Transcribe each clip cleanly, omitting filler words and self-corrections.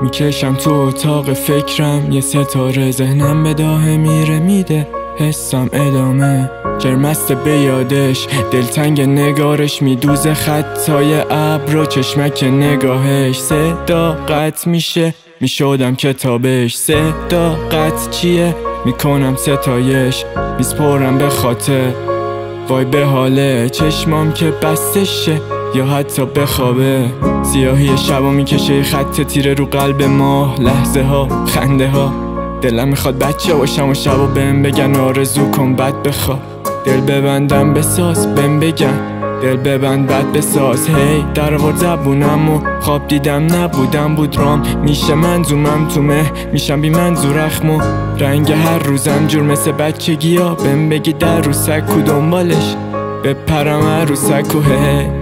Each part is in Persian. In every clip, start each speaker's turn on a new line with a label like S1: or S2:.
S1: میکشم تو اتاق فکرم، یه ستاره ذهنم به داه میره میده حسم ادامه. جرمست به یادش، دلتنگ نگارش، میدوز خطای ابر و چشمک نگاهش. صدا قطع میشه میشدم کتابش، صدا قطع چیه میکنم ستایش. میسپرم به خاطر وای به حاله چشمام که بستشه یا حتی بخوابه. سیاهی شبا میکشه خط تیره رو قلب ماه، لحظه ها خنده ها. دلم میخواد بچه باشم و شبا بهم بگن آرزو کن بد بخواه. دل ببندم بساز بهم بگن دل ببند بد بساز. هی در آورد زبونم و خواب دیدم نبودم بود رام. میشه منظومم تو مه میشم بی منظور اخم و رنگ هر روزم جور مثل بچگی ها. بهم بگی در رو سکو دنبالش بپرم عروسک و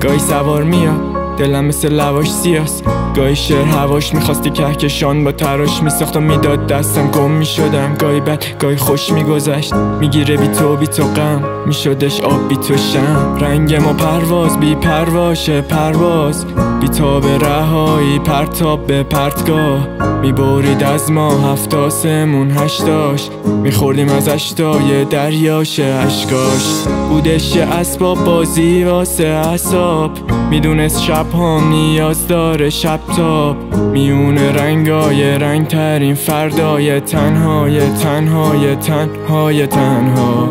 S1: گاهی سوار میاد دلم مثل لواش سیاست. گاهی شعر هواش میخواستی کهکشان با تراش میساخت و میداد دستم گم میشدم. گاهی بد گاهی خوش میگذشت میگیره بی تو غم میشدش آب بی تو شم. رنگ ما پرواز بی پرواشه پرواز بی تاب رهایی پرتاب به پرتگاه. میبرید از ما هفت آسمون هشتاش میخوردیم از اشتای دریاش اشکاش. بودش اسباب بازی واسه اعصاب میدونست شب هم نیاز داره شب تاب. میونه رنگای رنگ ترین فردای تنهای تنهای تنهای تنها.